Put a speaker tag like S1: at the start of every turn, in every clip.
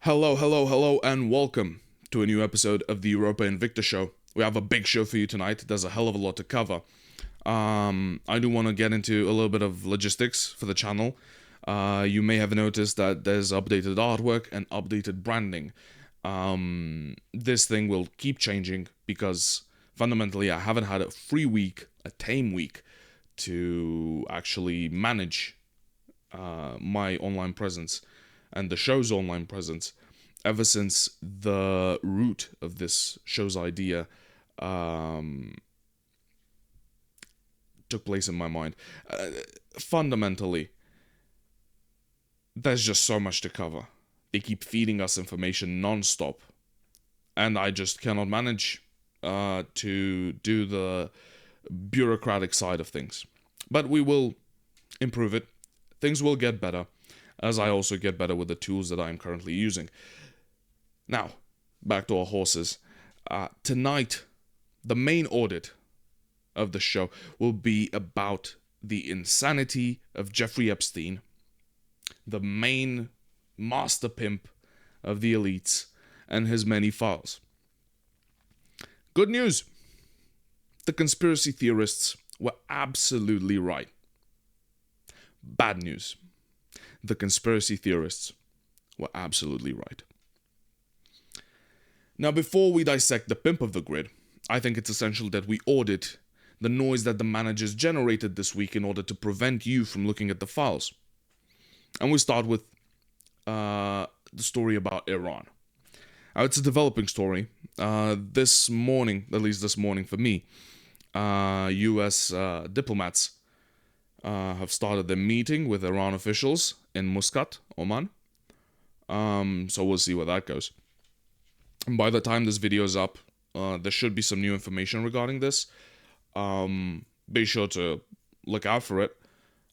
S1: Hello, hello, hello, and welcome to a new episode of the Europa Invicta Show. We have a big show for you tonight. There's a hell of a lot to cover. I do want to get into a little bit of logistics for the channel. You may have noticed that there's updated artwork and updated branding. This thing will keep changing because fundamentally I haven't had a free week, a tame week, to actually manage my online presence and the show's online presence ever since the root of this show's idea took place in my mind. Fundamentally, there's just so much to cover. They keep feeding us information non-stop, and I just cannot manage to do the bureaucratic side of things. But we will improve it. Things will get better, as I also get better with the tools that I am currently using. Now, back to our horses. Tonight, the main audit of the show will be about the insanity of Jeffrey Epstein, the main master pimp of the elites, and his many files. Good news! The conspiracy theorists were absolutely right. Bad news. The conspiracy theorists were absolutely right. Now, before we dissect the pimp of the grid, I think it's essential that we audit the noise that the managers generated this week in order to prevent you from looking at the files. And we start with the story about Iran. Now, it's a developing story. This morning, at least this morning for me, US diplomats have started their meeting with Iran officials in Muscat, Oman. So we'll see where that goes. And by the time this video is up, there should be some new information regarding this. Be sure to look out for it.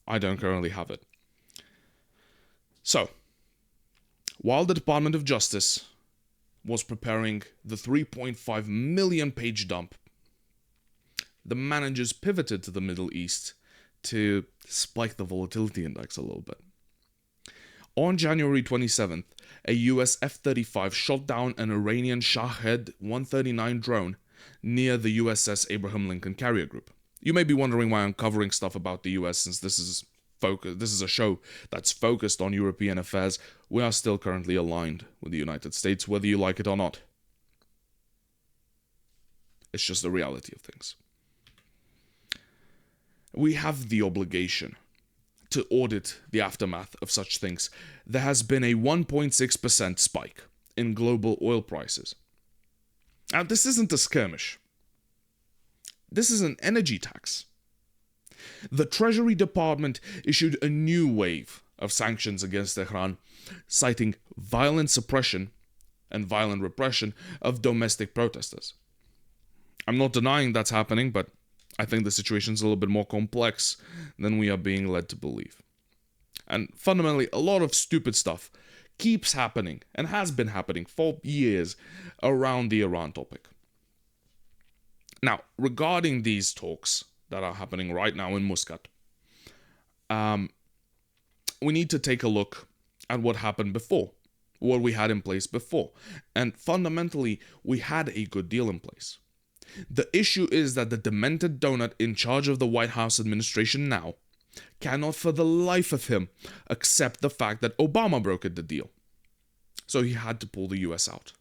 S1: I don't currently have it. So, while the Department of Justice was preparing the 3.5 million page dump, the managers pivoted to the Middle East to spike the volatility index a little bit. On January 27th, a US F-35 shot down an Iranian Shahed 139 drone near the USS Abraham Lincoln Carrier Group. You may be wondering why I'm covering stuff about the US since this is a show that's focused on European affairs. We are still currently aligned with the United States, whether you like it or not. It's just the reality of things. We have the obligation to audit the aftermath of such things. There has been a 1.6% spike in global oil prices. Now, this isn't a skirmish. This is an energy tax. The Treasury Department issued a new wave of sanctions against Tehran, citing violent suppression and violent repression of domestic protesters. I'm not denying that's happening, but I think the situation's a little bit more complex than we are being led to believe. And fundamentally, a lot of stupid stuff keeps happening and has been happening for years around the Iran topic. Now, regarding these talks that are happening right now in Muscat, we need to take a look at what happened before, what we had in place before. And fundamentally, we had a good deal in place. The issue is that the demented donut in charge of the White House administration now cannot for the life of him accept the fact that Obama brokered the deal. So he had to pull the US out.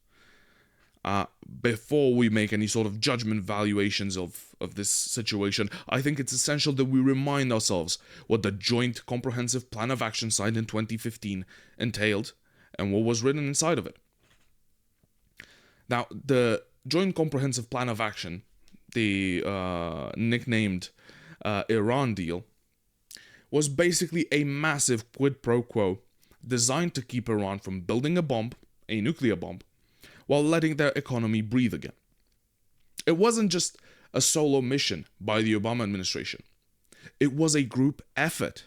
S1: Before we make any sort of judgment valuations of this situation, I think it's essential that we remind ourselves what the Joint Comprehensive Plan of Action signed in 2015 entailed and what was written inside of it. Now, the Joint Comprehensive Plan of Action, the nicknamed Iran deal, was basically a massive quid pro quo designed to keep Iran from building a bomb, a nuclear bomb, while letting their economy breathe again. It wasn't just a solo mission by the Obama administration. It was a group effort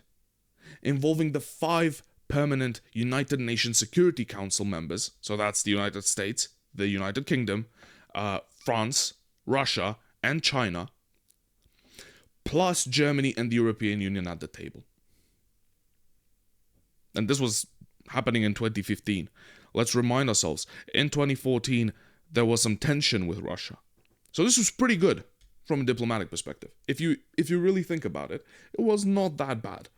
S1: involving the 5 permanent United Nations Security Council members, so that's the United States, the United Kingdom, France, Russia, and China, plus Germany and the European Union at the table. And this was happening in 2015. Let's remind ourselves, in 2014, there was some tension with Russia. So this was pretty good from a diplomatic perspective. If you really think about it, it was not that bad.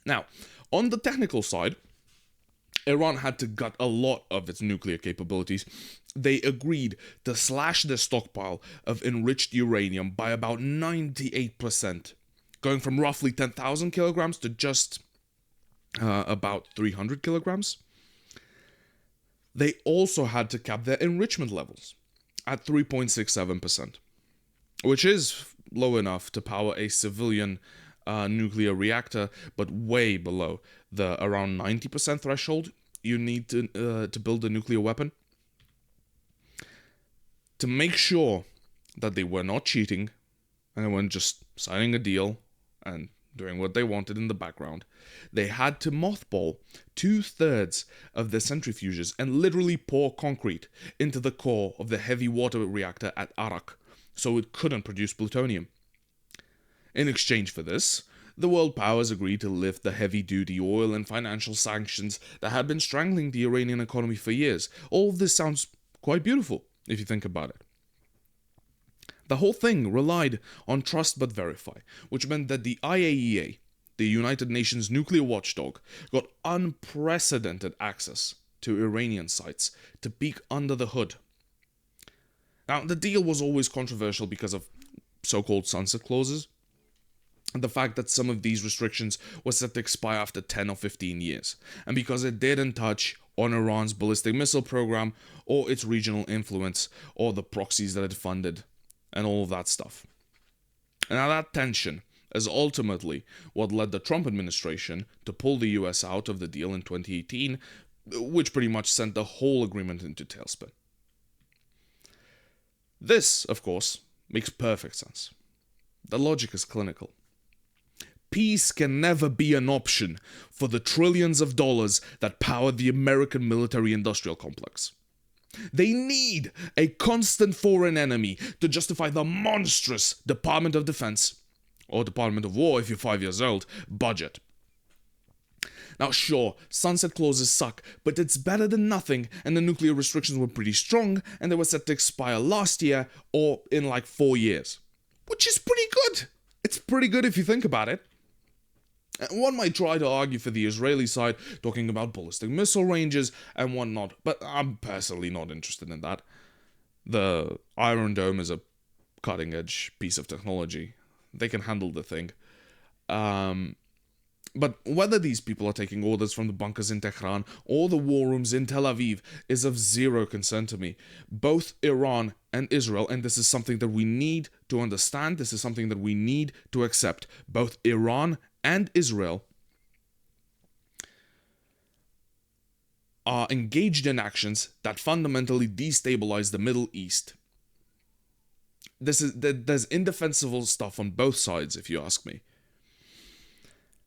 S1: Now, on the technical side, Iran had to gut a lot of its nuclear capabilities. They agreed to slash their stockpile of enriched uranium by about 98%, going from roughly 10,000 kilograms to just about 300 kilograms. They also had to cap their enrichment levels at 3.67%, which is low enough to power a civilian nuclear reactor, but way below the around 90% threshold you need to build a nuclear weapon. To make sure that they were not cheating and they weren't just signing a deal and doing what they wanted in the background, they had to mothball 2/3 of their centrifuges and literally pour concrete into the core of the heavy water reactor at Arak, so it couldn't produce plutonium. In exchange for this, the world powers agreed to lift the heavy-duty oil and financial sanctions that had been strangling the Iranian economy for years. All of this sounds quite beautiful, if you think about it. The whole thing relied on trust but verify, which meant that the IAEA, the United Nations nuclear watchdog, got unprecedented access to Iranian sites to peek under the hood. Now, the deal was always controversial because of so-called sunset clauses, and the fact that some of these restrictions were set to expire after 10 or 15 years, and because it didn't touch on Iran's ballistic missile program, or its regional influence, or the proxies that it funded, and all of that stuff. And now that tension is ultimately what led the Trump administration to pull the US out of the deal in 2018, which pretty much sent the whole agreement into tailspin. This, of course, makes perfect sense. The logic is clinical. Peace can never be an option for the trillions of dollars that power the American military-industrial complex. They need a constant foreign enemy to justify the monstrous Department of Defense, or Department of War if you're 5 years old, budget. Now sure, sunset clauses suck, but it's better than nothing, and the nuclear restrictions were pretty strong, and they were set to expire last year, or in like 4 years. Which is pretty good! It's pretty good if you think about it. One might try to argue for the Israeli side, talking about ballistic missile ranges and whatnot, but I'm personally not interested in that. The Iron Dome is a cutting-edge piece of technology. They can handle the thing. But whether these people are taking orders from the bunkers in Tehran or the war rooms in Tel Aviv is of zero concern to me. Both Iran and Israel, and this is something that we need to understand, this is something that we need to accept, both Iran and Israel are engaged in actions that fundamentally destabilize the Middle East. There's indefensible stuff on both sides, if you ask me.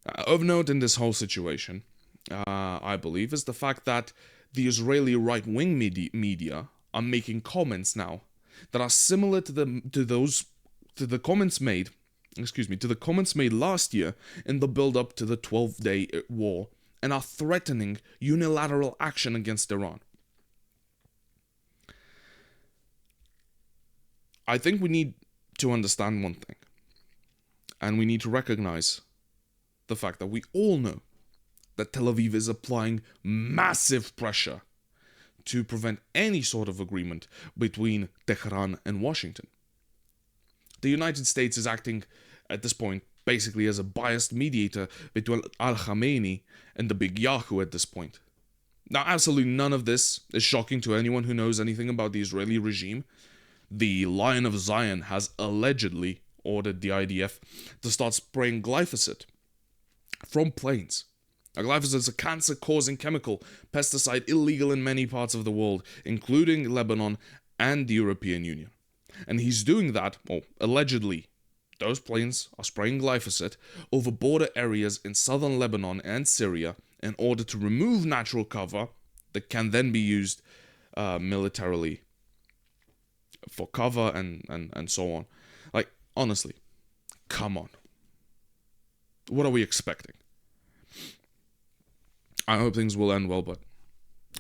S1: Of note in this whole situation, I believe, is the fact that the Israeli right-wing media are making comments now that are similar to the comments made last year in the build-up to the 12-day war, and are threatening unilateral action against Iran. I think we need to understand one thing, and we need to recognize the fact that we all know that Tel Aviv is applying massive pressure to prevent any sort of agreement between Tehran and Washington. The United States is acting at this point basically as a biased mediator between Al-Khamenei and the big Yahoo at this point. Now, absolutely none of this is shocking to anyone who knows anything about the Israeli regime. The Lion of Zion has allegedly ordered the IDF to start spraying glyphosate from planes. Now, glyphosate is a cancer-causing chemical, pesticide illegal in many parts of the world, including Lebanon and the European Union. And he's doing that, or allegedly, those planes are spraying glyphosate over border areas in southern Lebanon and Syria in order to remove natural cover that can then be used militarily for cover and so on. Like, honestly, come on. What are we expecting? I hope things will end well, but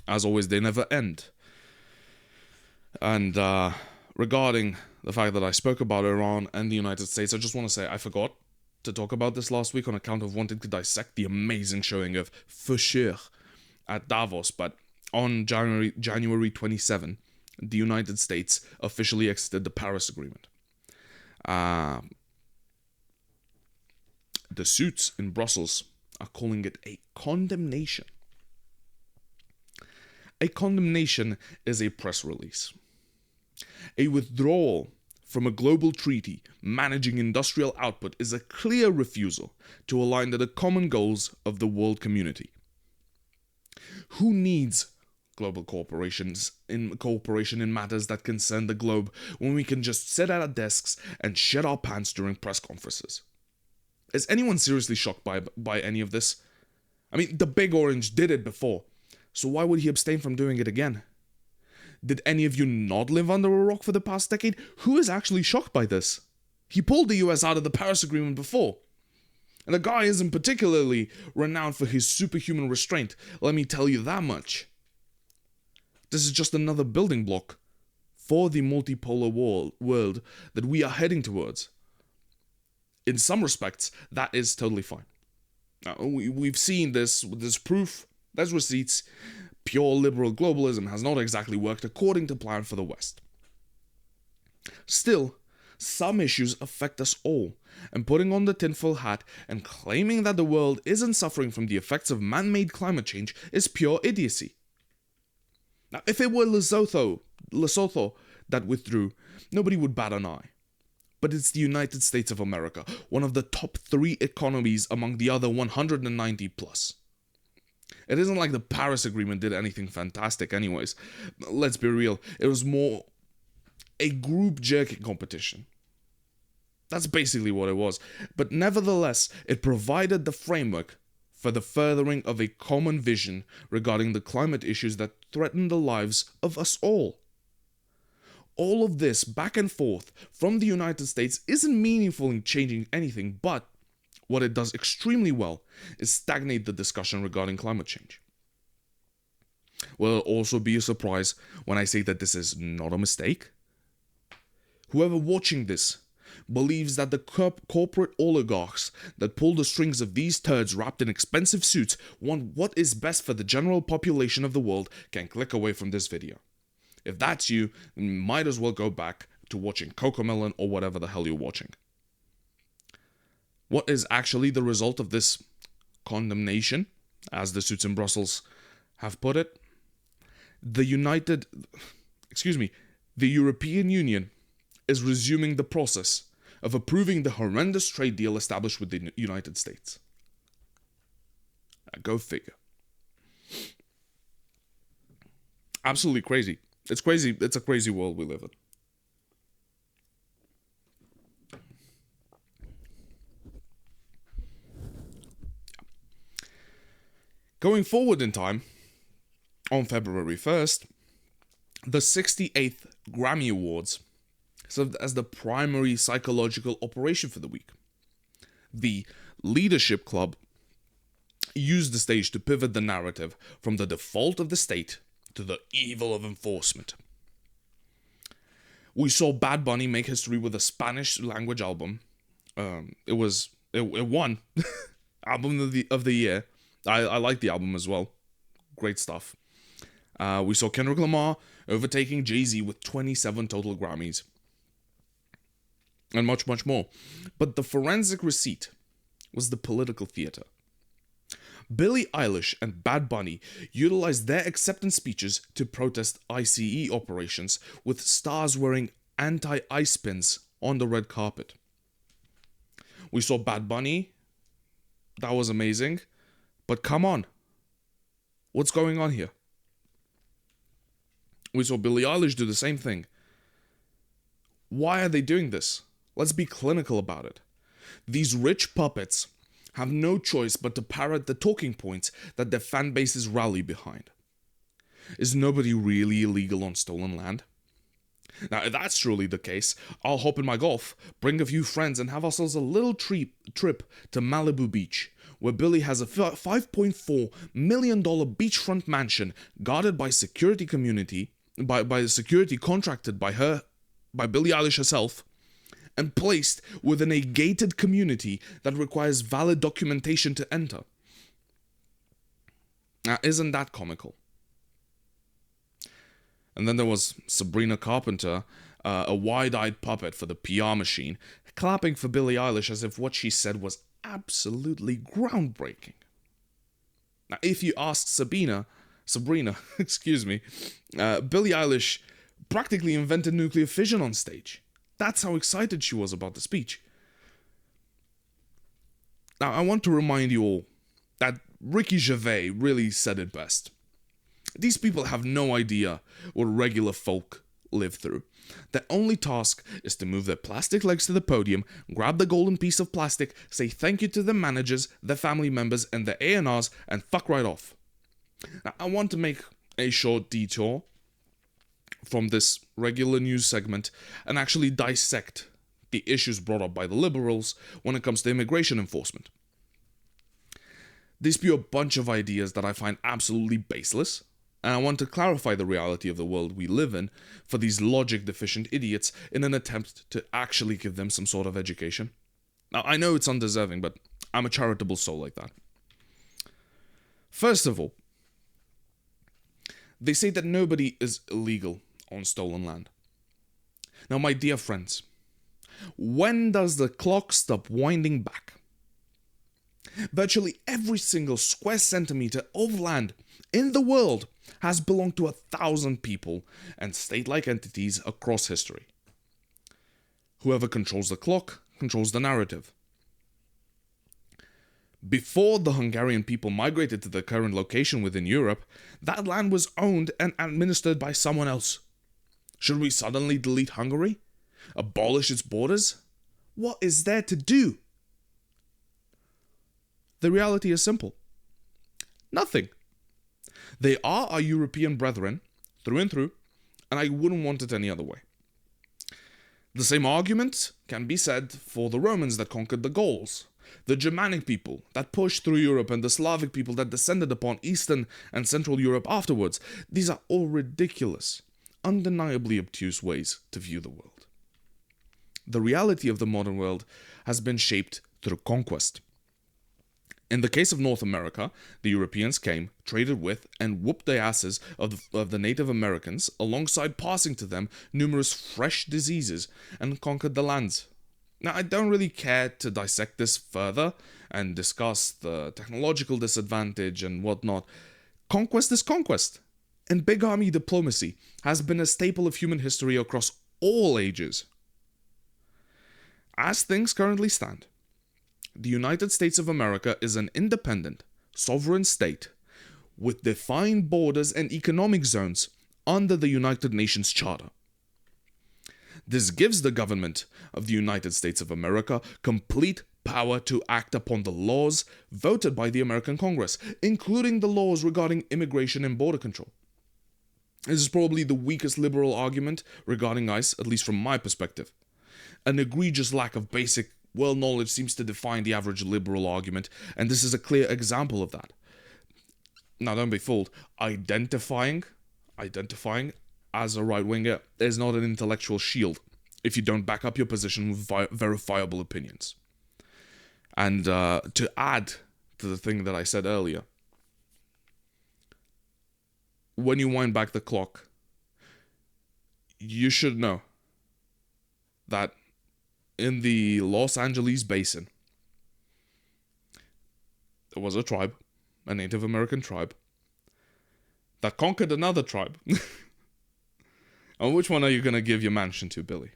S1: as always, they never end. And regarding the fact that I spoke about Iran and the United States, I just want to say I forgot to talk about this last week on account of wanting to dissect the amazing showing of Fischer at Davos, but on January 27, the United States officially exited the Paris Agreement. The suits in Brussels are calling it a condemnation. A condemnation is a press release. A withdrawal from a global treaty managing industrial output is a clear refusal to align to the common goals of the world community. Who needs global cooperation in matters that concern the globe when we can just sit at our desks and shit our pants during press conferences? Is anyone seriously shocked by any of this? I mean, the Big Orange did it before, so why would he abstain from doing it again? Did any of you not live under a rock for the past decade? Who is actually shocked by this? He pulled the US out of the Paris Agreement before. And the guy isn't particularly renowned for his superhuman restraint, let me tell you that much. This is just another building block for the multipolar world that we are heading towards. In some respects, that is totally fine. Now, we've seen this, there's proof, there's receipts. Pure liberal globalism has not exactly worked according to plan for the West. Still, some issues affect us all, and putting on the tinfoil hat and claiming that the world isn't suffering from the effects of man-made climate change is pure idiocy. Now, if it were Lesotho that withdrew, nobody would bat an eye. But it's the United States of America, one of the top 3 economies among the other 190 plus. It isn't like the Paris Agreement did anything fantastic anyways. Let's be real, it was more a group jerking competition. That's basically what it was. But nevertheless, it provided the framework for the furthering of a common vision regarding the climate issues that threaten the lives of us all. All of this back and forth from the United States isn't meaningful in changing anything, but what it does extremely well is stagnate the discussion regarding climate change. Will it also be a surprise when I say that this is not a mistake? Whoever watching this believes that the corporate oligarchs that pull the strings of these turds wrapped in expensive suits want what is best for the general population of the world can click away from this video. If that's you, then you might as well go back to watching Cocomelon or whatever the hell you're watching. What is actually the result of this condemnation, as the suits in Brussels have put it? The European Union is resuming the process of approving the horrendous trade deal established with the United States. Go figure. Absolutely crazy. It's crazy. It's a crazy world we live in. Going forward in time, on February 1st, the 68th Grammy Awards served as the primary psychological operation for the week. The Leadership Club used the stage to pivot the narrative from the default of the state to the evil of enforcement. We saw Bad Bunny make history with a Spanish language album. It won album of the year. I like the album as well. Great stuff. We saw Kendrick Lamar overtaking Jay-Z with 27 total Grammys. And much, much more. But the forensic receipt was the political theater. Billie Eilish and Bad Bunny utilized their acceptance speeches to protest ICE operations, with stars wearing anti-ICE pins on the red carpet. We saw Bad Bunny. That was amazing. But come on. What's going on here? We saw Billie Eilish do the same thing. Why are they doing this? Let's be clinical about it. These rich puppets have no choice but to parrot the talking points that their fan bases rally behind. Is nobody really illegal on stolen land? Now, if that's truly the case, I'll hop in my Golf, bring a few friends, and have ourselves a little trip to Malibu Beach, where Billie has a $5.4 million beachfront mansion guarded by security by security contracted by Billie Eilish herself, and placed within a gated community that requires valid documentation to enter. Now, isn't that comical? And then there was Sabrina Carpenter, a wide-eyed puppet for the PR machine, clapping for Billie Eilish as if what she said was absolutely groundbreaking. Now, if you ask Sabrina, excuse me, Billie Eilish practically invented nuclear fission on stage. That's how excited she was about the speech. Now, I want to remind you all that Ricky Gervais really said it best. These people have no idea what regular folk live through. Their only task is to move their plastic legs to the podium, grab the golden piece of plastic, say thank you to the managers, their family members, and their A&Rs, and fuck right off. Now, I want to make a short detour from this regular news segment and actually dissect the issues brought up by the liberals when it comes to immigration enforcement. They spew a bunch of ideas that I find absolutely baseless, and I want to clarify the reality of the world we live in for these logic-deficient idiots in an attempt to actually give them some sort of education. Now, I know it's undeserving, but I'm a charitable soul like that. First of all, they say that nobody is illegal on stolen land. Now, my dear friends, when does the clock stop winding back? Virtually every single square centimeter of land in the world has belonged to 1,000 people and state-like entities across history. Whoever controls the clock controls the narrative. Before the Hungarian people migrated to the current location within Europe, that land was owned and administered by someone else. Should we suddenly delete Hungary? Abolish its borders? What is there to do? The reality is simple. Nothing. They are our European brethren, through and through, and I wouldn't want it any other way. The same argument can be said for the Romans that conquered the Gauls, the Germanic people that pushed through Europe, and the Slavic people that descended upon Eastern and Central Europe afterwards. These are all ridiculous, undeniably obtuse ways to view the world. The reality of the modern world has been shaped through conquest. In the case of North America, the Europeans came, traded with, and whooped the asses of the Native Americans, alongside passing to them numerous fresh diseases, and conquered the lands. Now, I don't really care to dissect this further and discuss the technological disadvantage and whatnot. Conquest is conquest, and big army diplomacy has been a staple of human history across all ages. As things currently stand, the United States of America is an independent, sovereign state with defined borders and economic zones under the United Nations Charter. This gives the government of the United States of America complete power to act upon the laws voted by the American Congress, including the laws regarding immigration and border control. This is probably the weakest liberal argument regarding ICE, at least from my perspective. An egregious lack of basic world knowledge seems to define the average liberal argument, and this is a clear example of that. Now, don't be fooled. Identifying as a right-winger is not an intellectual shield if you don't back up your position with verifiable opinions. And to add to the thing that I said earlier, when you wind back the clock, you should know that in the Los Angeles basin, there was a tribe, a Native American tribe, that conquered another tribe. And which one are you going to give your mansion to, Billy?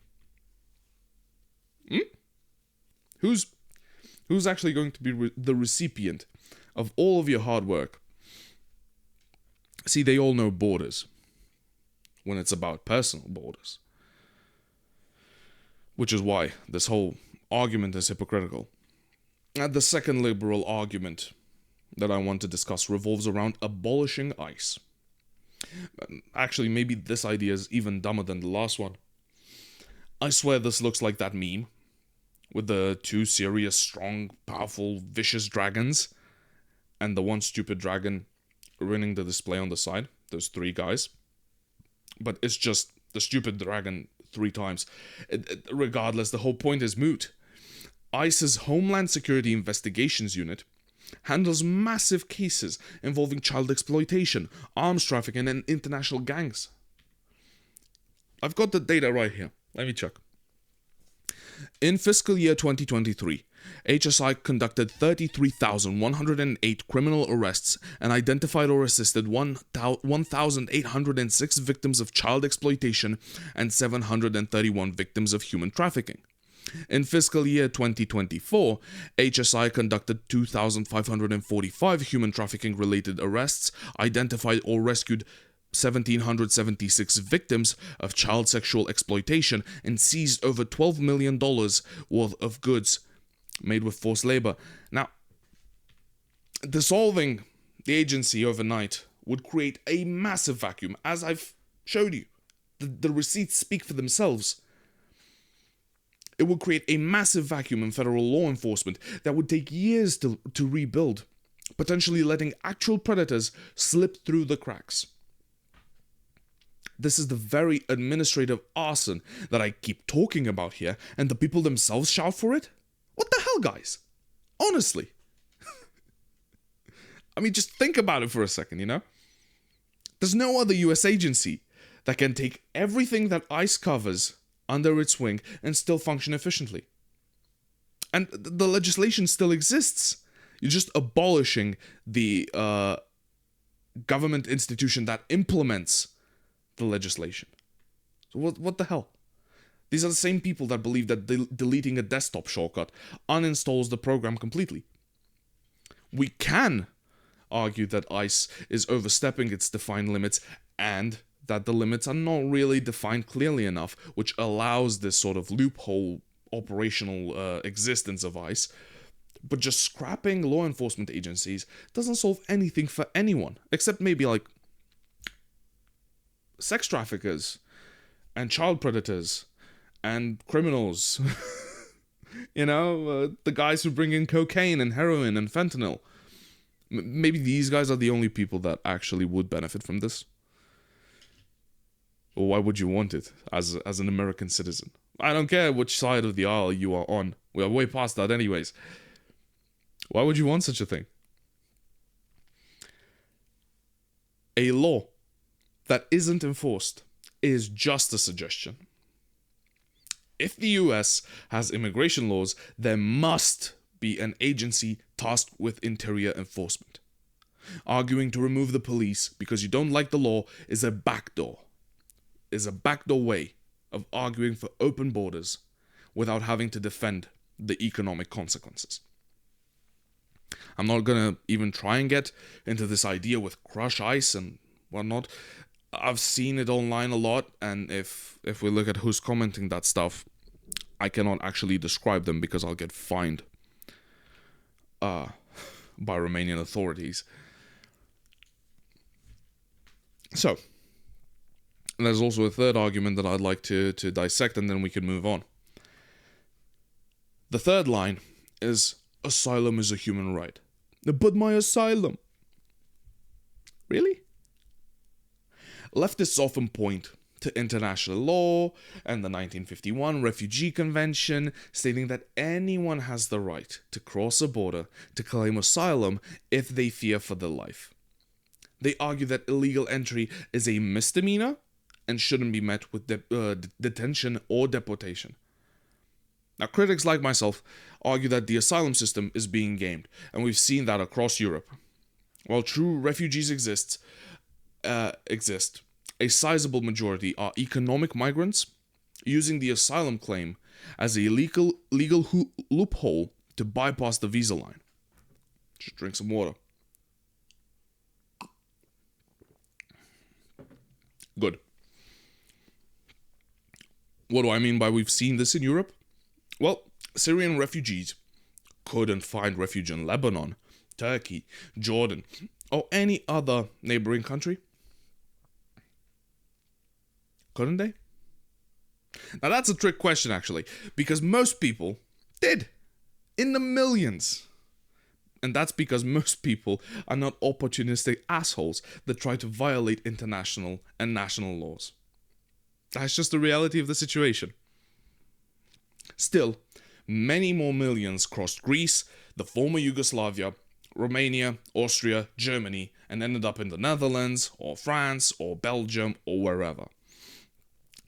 S1: Who's actually going to be the recipient of all of your hard work? See, they all know borders when it's about personal borders. Which is why this whole argument is hypocritical. And the second liberal argument that I want to discuss revolves around abolishing ICE. Actually, maybe this idea is even dumber than the last one. I swear this looks like that meme with the two serious, strong, powerful, vicious dragons and the one stupid dragon ruining the display on the side. Those three guys. But it's just the stupid dragon 3 times. Regardless, the whole point is moot. ICE's Homeland Security Investigations Unit handles massive cases involving child exploitation, arms trafficking, and international gangs. I've got the data right here. Let me check. In fiscal year 2023, HSI conducted 33,108 criminal arrests and identified or assisted 1,806 victims of child exploitation and 731 victims of human trafficking. In fiscal year 2024, HSI conducted 2,545 human trafficking-related arrests, identified or rescued 1,776 victims of child sexual exploitation, and seized over $12 million worth of goods made with forced labor. Now, dissolving the agency overnight would create a massive vacuum, as I've showed you. The receipts speak for themselves. It would create a massive vacuum in federal law enforcement that would take years to rebuild, potentially letting actual predators slip through the cracks. This is the very administrative arson that I keep talking about here, and the people themselves shout for it? What the hell, guys? Honestly. I mean, just think about it for a second, you know? There's no other US agency that can take everything that ICE covers under its wing and still function efficiently. And the legislation still exists. You're just abolishing the government institution that implements the legislation. So what the hell? These are the same people that believe that deleting a desktop shortcut uninstalls the program completely. We can argue that ICE is overstepping its defined limits and that the limits are not really defined clearly enough, which allows this sort of loophole operational existence of ICE. But just scrapping law enforcement agencies doesn't solve anything for anyone, except maybe like sex traffickers and child predators and criminals. You know, the guys who bring in cocaine and heroin and fentanyl. Maybe these guys are the only people that actually would benefit from this. Or why would you want it as an American citizen? I don't care which side of the aisle you are on. We are way past that anyways. Why would you want such a thing? A law that isn't enforced is just a suggestion. If the US has immigration laws, there must be an agency tasked with interior enforcement. Arguing to remove the police because you don't like the law is a backdoor way of arguing for open borders without having to defend the economic consequences. I'm not gonna even try and get into this idea with crush ICE and whatnot. I've seen it online a lot, and if we look at who's commenting that stuff, I cannot actually describe them because I'll get fined by Romanian authorities. So, there's also a third argument that I'd like to dissect, and then we can move on. The third line is, asylum is a human right. But my asylum. Really? Leftists often point to international law and the 1951 Refugee Convention, stating that anyone has the right to cross a border to claim asylum if they fear for their life. They argue that illegal entry is a misdemeanor and shouldn't be met with detention or deportation. Now, critics like myself argue that the asylum system is being gamed, and we've seen that across Europe. While true refugees exist, a sizable majority are economic migrants using the asylum claim as a legal loophole to bypass the visa line. Just drink some water. Good. What do I mean by we've seen this in Europe? Well, Syrian refugees couldn't find refuge in Lebanon, Turkey, Jordan, or any other neighboring country. Couldn't they? Now that's a trick question, actually, because most people did, in the millions. And that's because most people are not opportunistic assholes that try to violate international and national laws. That's just the reality of the situation. Still, many more millions crossed Greece, the former Yugoslavia, Romania, Austria, Germany, and ended up in the Netherlands, or France, or Belgium, or wherever.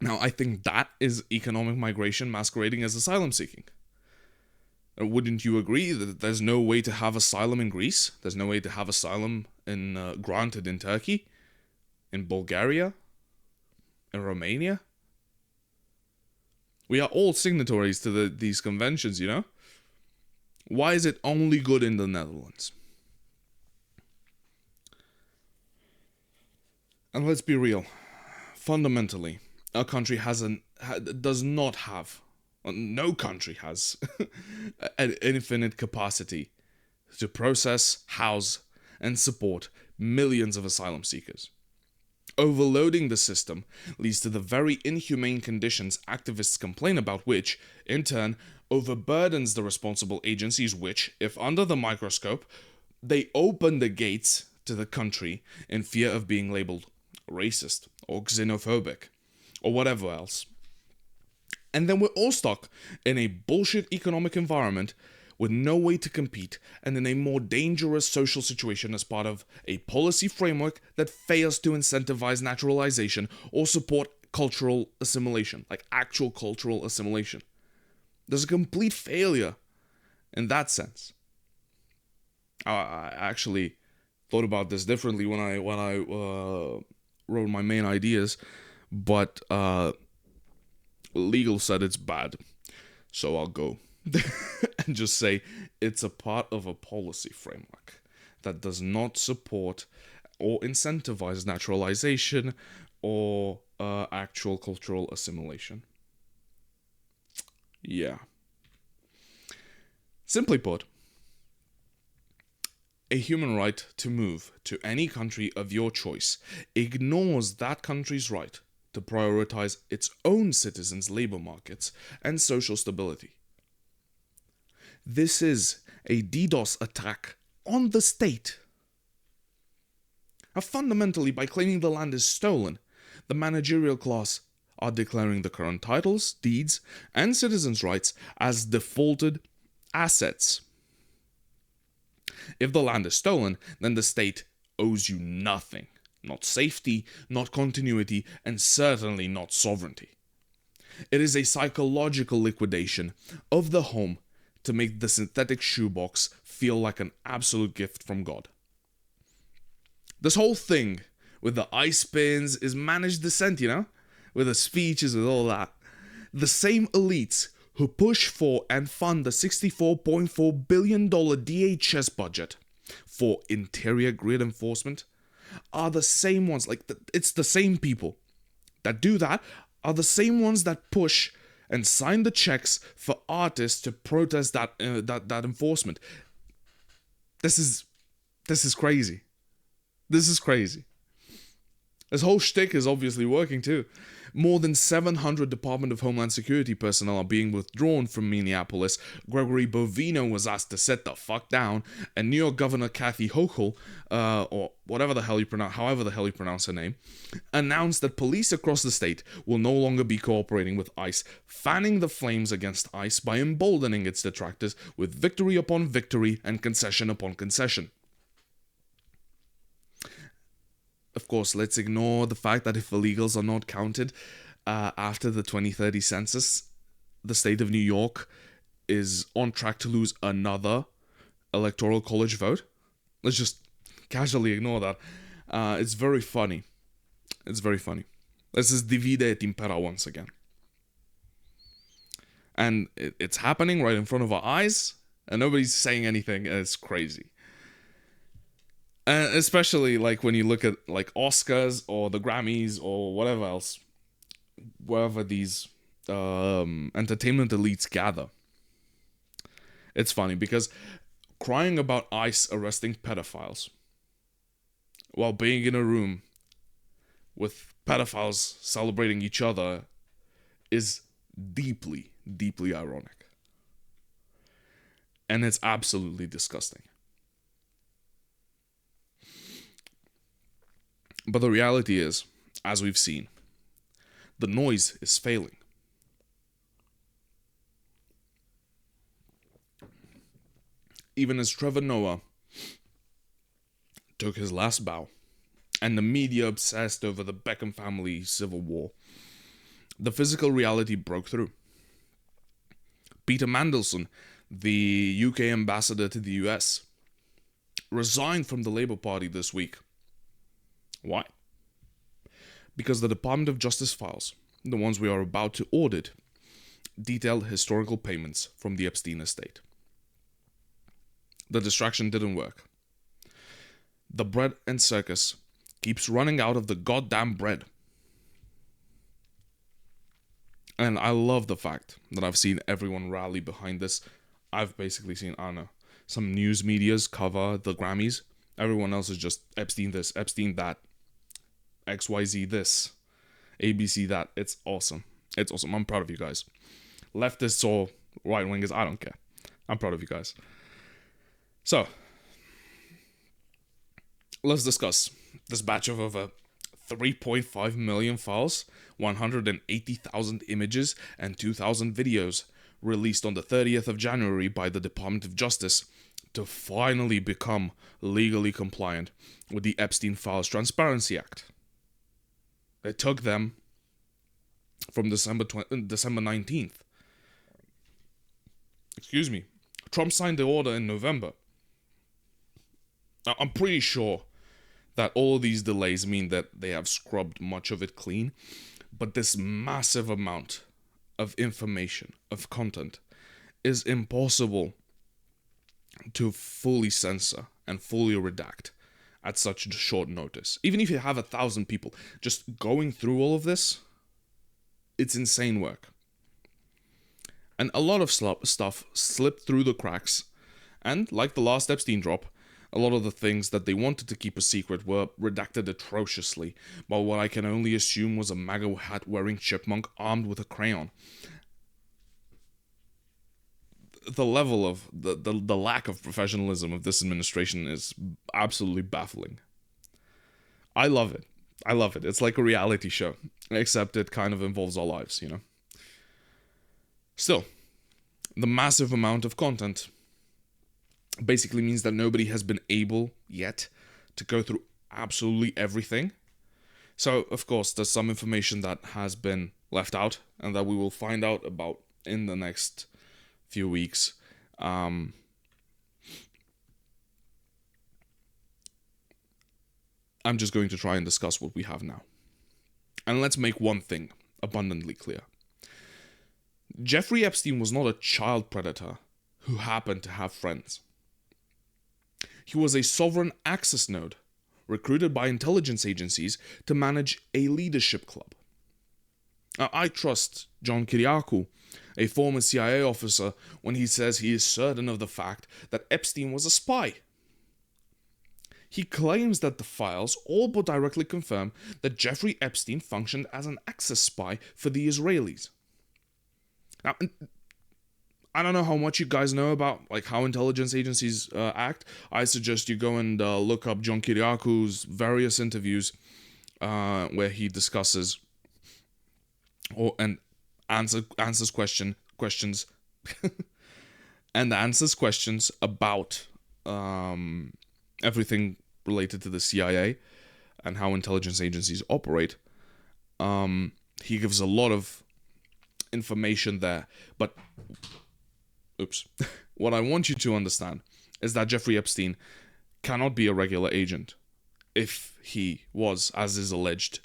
S1: Now, I think that is economic migration masquerading as asylum seeking. Wouldn't you agree that there's no way to have asylum in Greece? There's no way to have asylum granted in Turkey? In Bulgaria? In Romania? We are all signatories to these conventions, you know? Why is it only good in the Netherlands? And let's be real. Fundamentally, our country does not have, no country has an infinite capacity to process, house, and support millions of asylum seekers. Overloading the system leads to the very inhumane conditions activists complain about, which, in turn, overburdens the responsible agencies which, if under the microscope, they open the gates to the country in fear of being labeled racist or xenophobic or whatever else. And then we're all stuck in a bullshit economic environment with no way to compete and in a more dangerous social situation as part of a policy framework that fails to incentivize naturalization or support cultural assimilation, like actual cultural assimilation. There's a complete failure in that sense. I actually thought about this differently when I wrote my main ideas, but legal said it's bad, so I'll go and just say it's a part of a policy framework that does not support or incentivize naturalization or actual cultural assimilation. Yeah. Simply put, a human right to move to any country of your choice ignores that country's right to prioritize its own citizens' labor markets and social stability. This is a DDoS attack on the state. Now, fundamentally, by claiming the land is stolen, the managerial class are declaring the current titles, deeds, and citizens' rights as defaulted assets. If the land is stolen, then the state owes you nothing. Not safety, not continuity, and certainly not sovereignty. It is a psychological liquidation of the home to make the synthetic shoebox feel like an absolute gift from God. This whole thing with the ICE spins is managed dissent, you know? With the speeches, with all that. The same elites who push for and fund the $64.4 billion DHS budget for interior grid enforcement are the same ones, it's the same people that do that, are the same ones that push and sign the checks for artists to protest that enforcement. This is crazy. This is crazy. This whole shtick is obviously working too. More than 700 Department of Homeland Security personnel are being withdrawn from Minneapolis. Gregory Bovino was asked to sit the fuck down, and New York Governor Kathy Hochul, or however the hell you pronounce her name, announced that police across the state will no longer be cooperating with ICE, fanning the flames against ICE by emboldening its detractors with victory upon victory and concession upon concession. Of course, let's ignore the fact that if illegals are not counted after the 2030 census, the state of New York is on track to lose another electoral college vote. Let's just casually ignore that. It's very funny. It's very funny. This is divide et impera once again. And it's happening right in front of our eyes, and nobody's saying anything, and it's crazy. Especially like when you look at like Oscars or the Grammys or whatever else, wherever these entertainment elites gather. It's funny because crying about ICE arresting pedophiles while being in a room with pedophiles celebrating each other is deeply, deeply ironic. And it's absolutely disgusting. But the reality is, as we've seen, the noise is failing. Even as Trevor Noah took his last bow, and the media obsessed over the Beckham family civil war, the physical reality broke through. Peter Mandelson, the UK ambassador to the US, resigned from the Labour Party this week. Why? Because the Department of Justice files, the ones we are about to audit, detailed historical payments from the Epstein estate. The distraction didn't work. The bread and circus keeps running out of the goddamn bread. And I love the fact that I've seen everyone rally behind this. I've basically seen, I don't know, some news medias cover the Grammys. Everyone else is just Epstein this, Epstein that, XYZ this, ABC that. It's awesome. It's awesome. I'm proud of you guys. Leftists or right-wingers, I don't care. I'm proud of you guys. So, let's discuss this batch of over 3.5 million files, 180,000 images, and 2,000 videos released on the 30th of January by the Department of Justice to finally become legally compliant with the Epstein Files Transparency Act. It took them from December 19th. Excuse me. Trump signed the order in November. Now, I'm pretty sure that all of these delays mean that they have scrubbed much of it clean, but this massive amount of information, of content, is impossible to fully censor and fully redact at such short notice. Even if you have 1,000 people just going through all of this, it's insane work. And a lot of stuff slipped through the cracks, and like the last Epstein drop, a lot of the things that they wanted to keep a secret were redacted atrociously by what I can only assume was a MAGA hat-wearing chipmunk armed with a crayon. The level of, the lack of professionalism of this administration is absolutely baffling. I love it. I love it. It's like a reality show, except it kind of involves our lives, you know? Still, the massive amount of content basically means that nobody has been able yet to go through absolutely everything. So, of course, there's some information that has been left out and that we will find out about in the next few weeks. I'm just going to try and discuss what we have now. And let's make one thing abundantly clear. Jeffrey Epstein was not a child predator who happened to have friends. He was a sovereign access node recruited by intelligence agencies to manage a leadership club. Now, I trust John Kiriakou, a former CIA officer, when he says he is certain of the fact that Epstein was a spy. He claims that the files all but directly confirm that Jeffrey Epstein functioned as an access spy for the Israelis. Now, I don't know how much you guys know about like how intelligence agencies act. I suggest you go and look up John Kiriakou's various interviews where he discusses and answers questions and answers questions about everything related to the CIA and how intelligence agencies operate. He gives a lot of information there, but what I want you to understand is that Jeffrey Epstein cannot be a regular agent if he was, as is alleged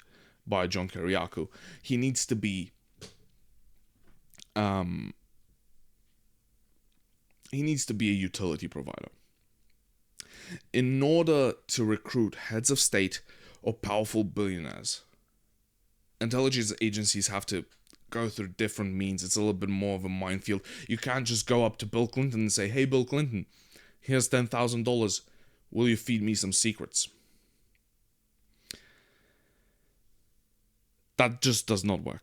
S1: by John Kiriakou. He needs to be a utility provider. In order to recruit heads of state or powerful billionaires, intelligence agencies have to go through different means. It's a little bit more of a minefield. You can't just go up to Bill Clinton and say, "Hey, Bill Clinton, here's $10,000. Will you feed me some secrets?" That just does not work.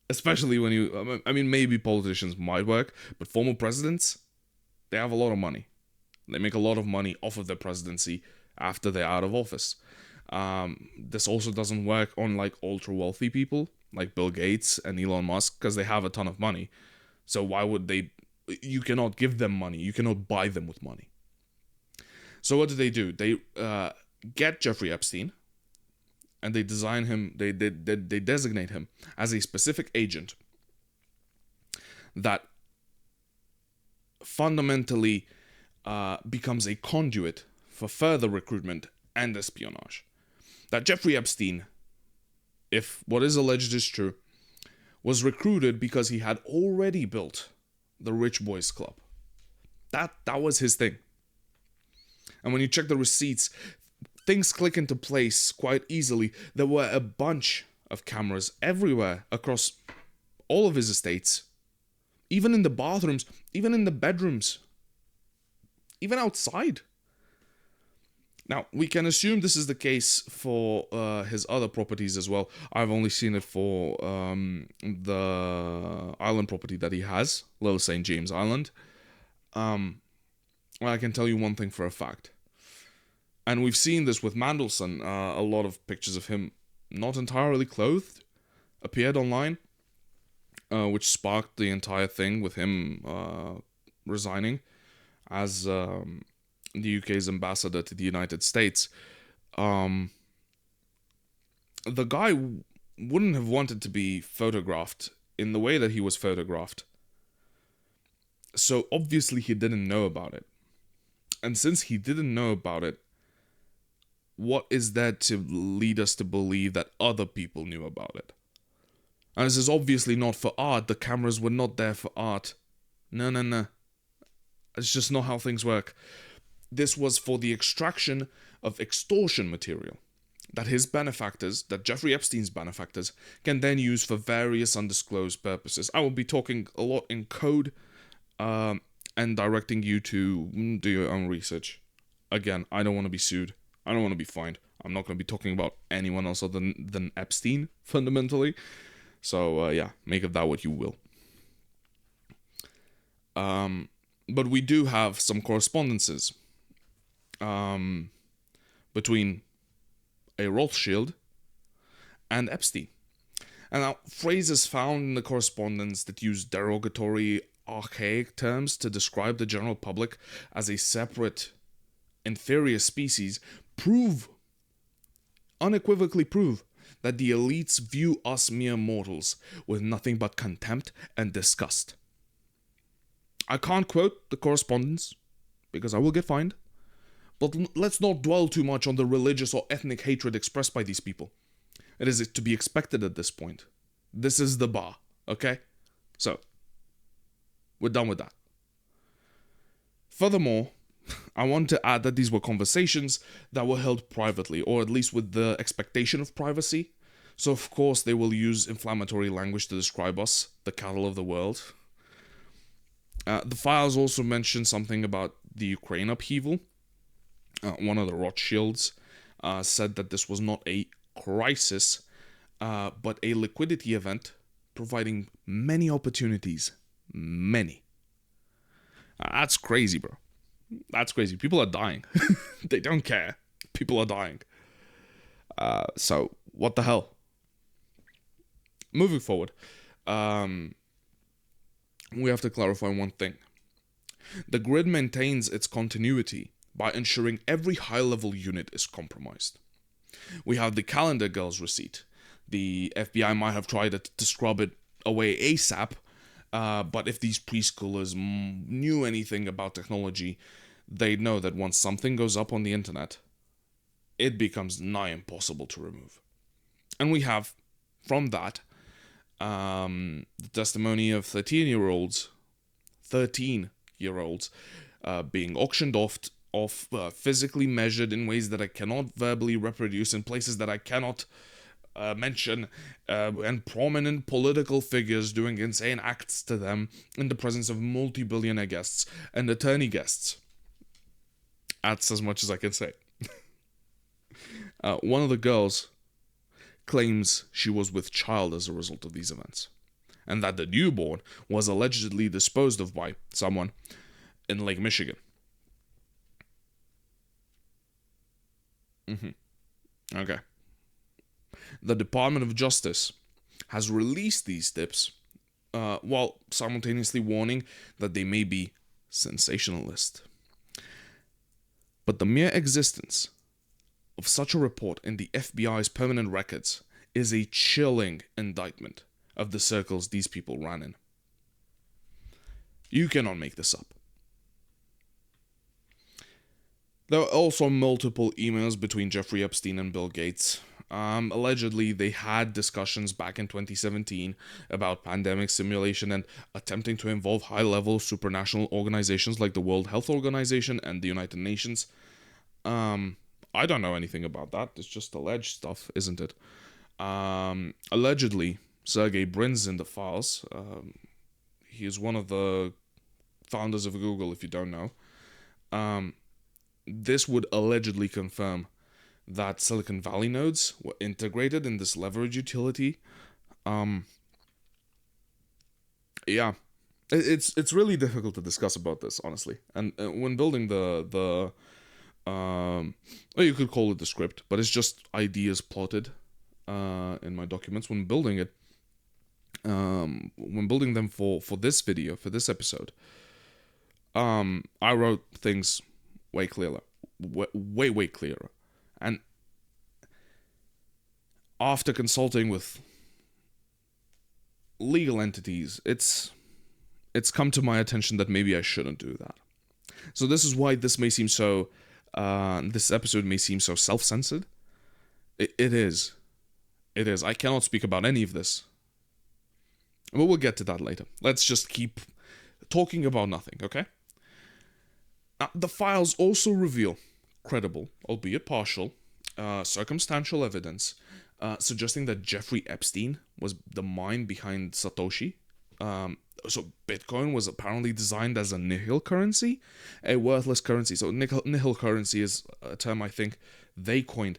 S1: Especially when maybe politicians might work, but former presidents, they have a lot of money. They make a lot of money off of their presidency after they're out of office. This also doesn't work on like ultra wealthy people like Bill Gates and Elon Musk, because they have a ton of money. So why would they? You cannot give them money. You cannot buy them with money. So what do? They get Jeffrey Epstein, and they design him. They designate him as a specific agent that fundamentally becomes a conduit for further recruitment and espionage. That Jeffrey Epstein, if what is alleged is true, was recruited because he had already built the Rich Boys Club. That was his thing. And when you check the receipts, things click into place quite easily. There were a bunch of cameras everywhere across all of his estates. Even in the bathrooms, even in the bedrooms, even outside. Now, we can assume this is the case for his other properties as well. I've only seen it for the island property that he has, Little St. James Island. I can tell you one thing for a fact. And we've seen this with Mandelson. A lot of pictures of him not entirely clothed appeared online, which sparked the entire thing with him resigning as the UK's ambassador to the United States. The guy wouldn't have wanted to be photographed in the way that he was photographed. So obviously he didn't know about it. And since he didn't know about it, what is there to lead us to believe that other people knew about it? And this is obviously not for art. The cameras were not there for art. No. It's just not how things work. This was for the extraction of extortion material that his benefactors, that Jeffrey Epstein's benefactors, can then use for various undisclosed purposes. I will be talking a lot in code and directing you to do your own research. Again, I don't want to be sued. I don't want to be fined. I'm not going to be talking about anyone else other than Epstein, fundamentally. So, yeah, make of that what you will. But we do have some correspondences between a Rothschild and Epstein. And now, phrases found in the correspondence that use derogatory, archaic terms to describe the general public as a separate, inferior species unequivocally prove that the elites view us mere mortals with nothing but contempt and disgust. I can't quote the correspondence because I will get fined, but let's not dwell too much on the religious or ethnic hatred expressed by these people. It is to be expected at this point. This is the bar, okay? So, we're done with that. Furthermore, I want to add that these were conversations that were held privately, or at least with the expectation of privacy. So of course they will use inflammatory language to describe us, the cattle of the world. The files also mention something about the Ukraine upheaval. One of the Rothschilds said that this was not a crisis, but a liquidity event, providing many opportunities. Many. That's crazy, bro. That's crazy. People are dying. They don't care. People are dying. So, what the hell? Moving forward, we have to clarify one thing. The grid maintains its continuity by ensuring every high-level unit is compromised. We have the calendar girl's receipt. The FBI might have tried to scrub it away ASAP, but if these preschoolers knew anything about technology, they'd know that once something goes up on the internet, it becomes nigh impossible to remove. And we have, from that, the testimony of 13-year-olds being auctioned off, physically measured in ways that I cannot verbally reproduce, in places that I cannot mention, and prominent political figures doing insane acts to them in the presence of multi-billionaire guests and attorney guests. That's as much as I can say. One of the girls claims she was with child as a result of these events, and that the newborn was allegedly disposed of by someone in Lake Michigan. Okay. The Department of Justice has released these tips while simultaneously warning that they may be sensationalist. But the mere existence of such a report in the FBI's permanent records is a chilling indictment of the circles these people ran in. You cannot make this up. There are also multiple emails between Jeffrey Epstein and Bill Gates. Allegedly, they had discussions back in 2017 about pandemic simulation and attempting to involve high-level supranational organizations like the World Health Organization and the United Nations. I don't know anything about that. It's just alleged stuff, isn't it? Allegedly, Sergey Brin's in the files. He is one of the founders of Google, if you don't know. This would allegedly confirm that Silicon Valley nodes were integrated in this leverage utility. Yeah, it's really difficult to discuss about this, honestly. And when building well, you could call it the script, but it's just ideas plotted in my documents. When building it, when building them for this video, for this episode, I wrote things way clearer, way clearer. And after consulting with legal entities, it's come to my attention that maybe I shouldn't do that. So this is why this may seem so, this episode may seem so self-censored. It is. It is. I cannot speak about any of this. But we'll get to that later. Let's just keep talking about nothing, okay? Now, the files also reveal credible, albeit partial, circumstantial evidence suggesting that Jeffrey Epstein was the mind behind Satoshi. So Bitcoin was apparently designed as a nihil currency, a worthless currency. So nihil currency is a term I think they coined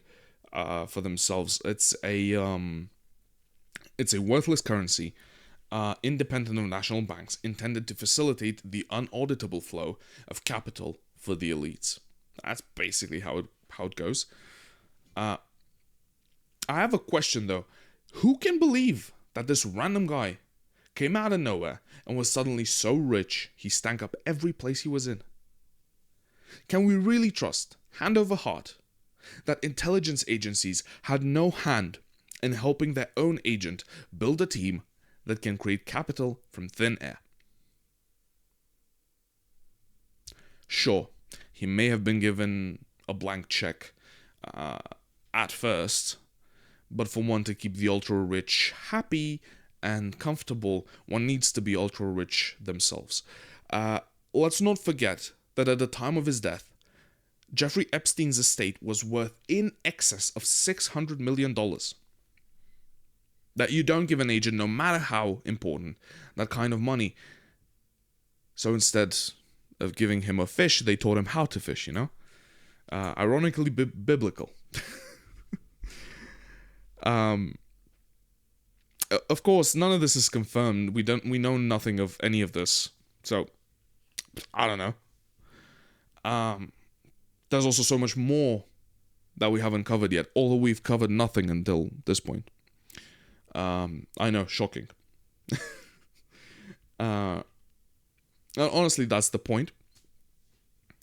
S1: for themselves. It's a worthless currency, independent of national banks, intended to facilitate the unauditable flow of capital for the elites. That's basically how it goes. I have a question though. Who can believe that this random guy came out of nowhere and was suddenly so rich he stank up every place he was in? Can we really trust, hand over heart, that intelligence agencies had no hand in helping their own agent build a team that can create capital from thin air? Sure, he may have been given a blank check at first, but for one to keep the ultra-rich happy and comfortable, one needs to be ultra-rich themselves. Let's not forget that at the time of his death, Jeffrey Epstein's estate was worth in excess of $600 million. That you don't give an agent, no matter how important, that kind of money. So instead of giving him a fish, they taught him how to fish, you know? Ironically biblical. Of course, none of this is confirmed. We know nothing of any of this. So, I don't know. There's also so much more that we haven't covered yet, although we've covered nothing until this point. I know, shocking. Honestly, that's the point.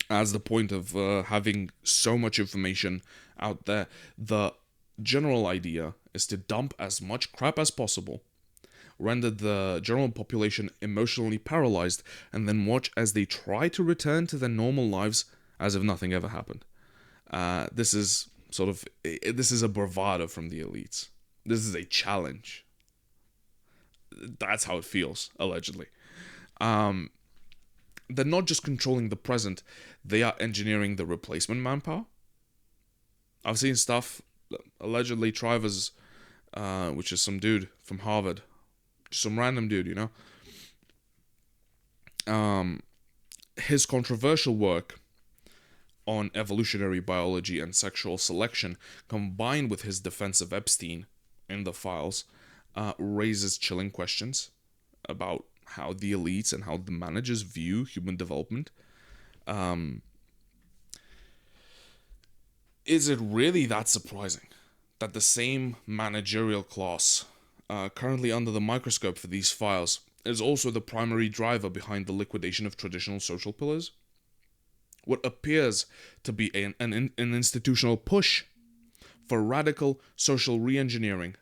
S1: As the point of having so much information out there. The general idea is to dump as much crap as possible, render the general population emotionally paralyzed, and then watch as they try to return to their normal lives as if nothing ever happened. This is a bravado from the elites. This is a challenge. That's how it feels, allegedly. They're not just controlling the present, they are engineering the replacement manpower. I've seen stuff, allegedly Trivers, which is some dude from Harvard, some random dude, you know. His controversial work on evolutionary biology and sexual selection, combined with his defense of Epstein in the files, raises chilling questions about how the elites and how the managers view human development. Is it really that surprising that the same managerial class currently under the microscope for these files is also the primary driver behind the liquidation of traditional social pillars? What appears to be an institutional push for radical social reengineering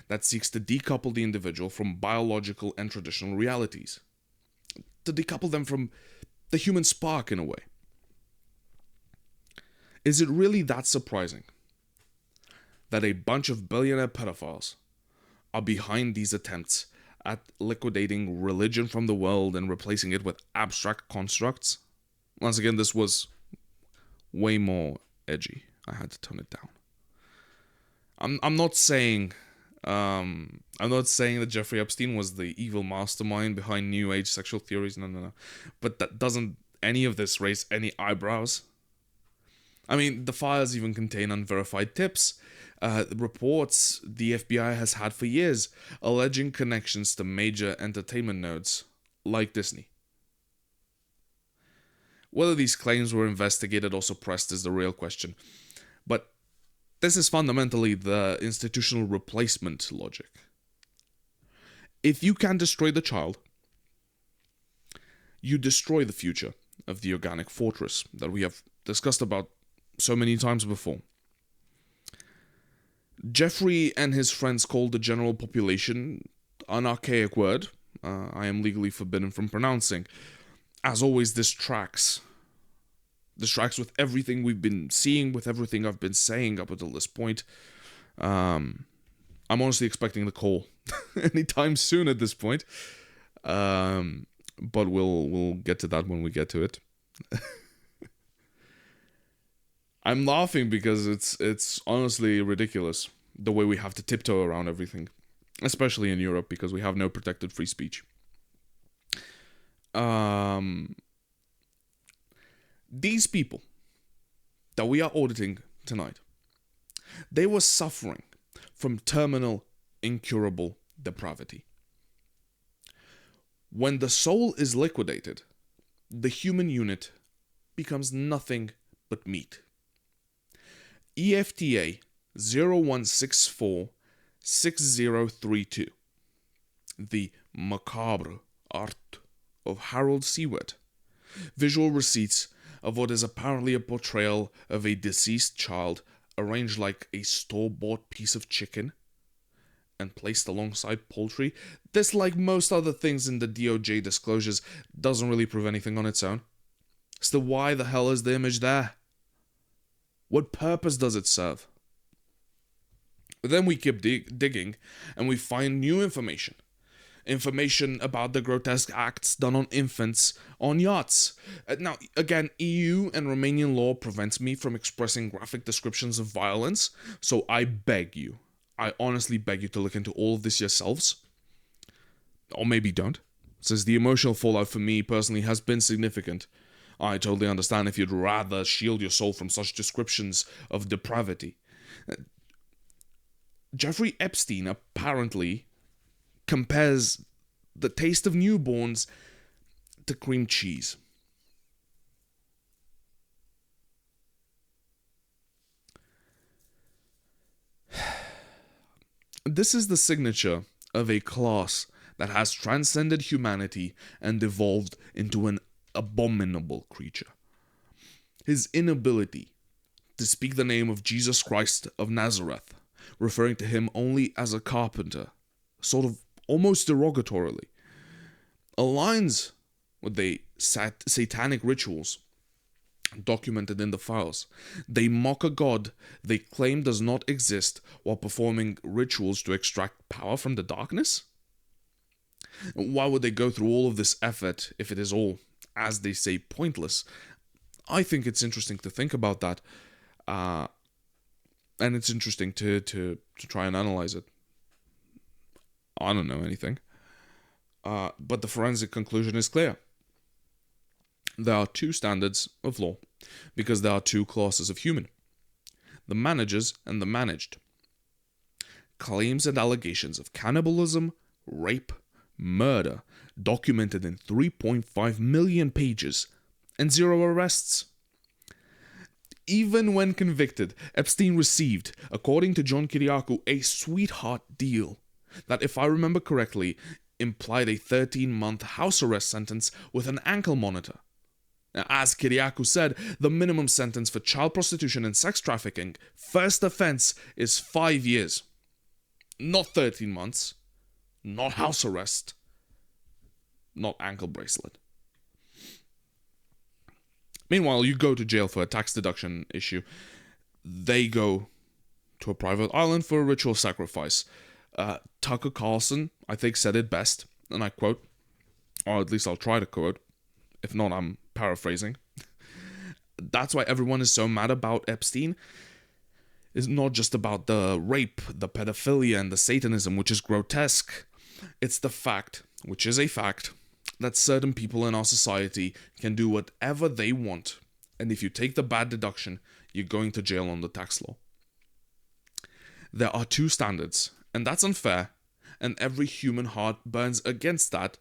S1: that seeks to decouple the individual from biological and traditional realities, to decouple them from the human spark in a way. Is it really that surprising that a bunch of billionaire pedophiles are behind these attempts at liquidating religion from the world and replacing it with abstract constructs? Once again, this was way more edgy. I had to tone it down. I'm not saying that Jeffrey Epstein was the evil mastermind behind New Age sexual theories. No. But that doesn't any of this raise any eyebrows? I mean, the files even contain unverified tips, reports the FBI has had for years, alleging connections to major entertainment nodes like Disney. Whether these claims were investigated or suppressed is the real question. But this is fundamentally the institutional replacement logic. If you can destroy the child, you destroy the future of the organic fortress that we have discussed about so many times before. Jeffrey and his friends called the general population an archaic word I am legally forbidden from pronouncing. As always, this tracks with everything we've been seeing, with everything I've been saying up until this point. I'm honestly expecting the call anytime soon at this point. But we'll get to that when we get to it. I'm laughing because it's honestly ridiculous the way we have to tiptoe around everything, especially in Europe, because we have no protected free speech. These people that we are auditing tonight, they were suffering from terminal, incurable depravity. When the soul is liquidated, the human unit becomes nothing but meat. EFTA 01646032, the macabre art of Harold Seward, visual receipts of what is apparently a portrayal of a deceased child arranged like a store-bought piece of chicken and placed alongside poultry. This, like most other things in the DOJ disclosures, doesn't really prove anything on its own. So why the hell is the image there? What purpose does it serve? Then we keep digging, and we find new information. Information about the grotesque acts done on infants on yachts. Now, again, EU and Romanian law prevents me from expressing graphic descriptions of violence, so I honestly beg you to look into all of this yourselves. Or maybe don't, since the emotional fallout for me personally has been significant. I totally understand if you'd rather shield your soul from such descriptions of depravity. Jeffrey Epstein apparently compares the taste of newborns to cream cheese. This is the signature of a class that has transcended humanity and evolved into an abominable creature. His inability to speak the name of Jesus Christ of Nazareth, referring to him only as a carpenter, sort of almost derogatorily, aligns with the satanic rituals documented in the files. They mock a god they claim does not exist while performing rituals to extract power from the darkness? Why would they go through all of this effort if it is all, as they say, pointless? I think it's interesting to think about that, and it's interesting to try and analyze it. I don't know anything, but the forensic conclusion is clear. There are two standards of law, because there are two classes of human: the managers and the managed. Claims and allegations of cannibalism, rape, murder, documented in 3.5 million pages, and 0 arrests. Even when convicted, Epstein received, according to John Kiriakou, a sweetheart deal that, if I remember correctly, implied a 13-month house arrest sentence with an ankle monitor. Now, as Kiriakou said, the minimum sentence for child prostitution and sex trafficking, first offense, is 5 years. Not 13 months, not house arrest, not ankle bracelet. Meanwhile, you go to jail for a tax deduction issue. They go to a private island for a ritual sacrifice. Tucker Carlson, I think, said it best, and I quote, or at least I'll try to quote, if not, I'm paraphrasing. That's why everyone is so mad about Epstein. It's not just about the rape, the pedophilia, and the Satanism, which is grotesque. It's the fact, which is a fact, that certain people in our society can do whatever they want, and if you take the bad deduction, you're going to jail on the tax law. There are two standards, and that's unfair, and every human heart burns against that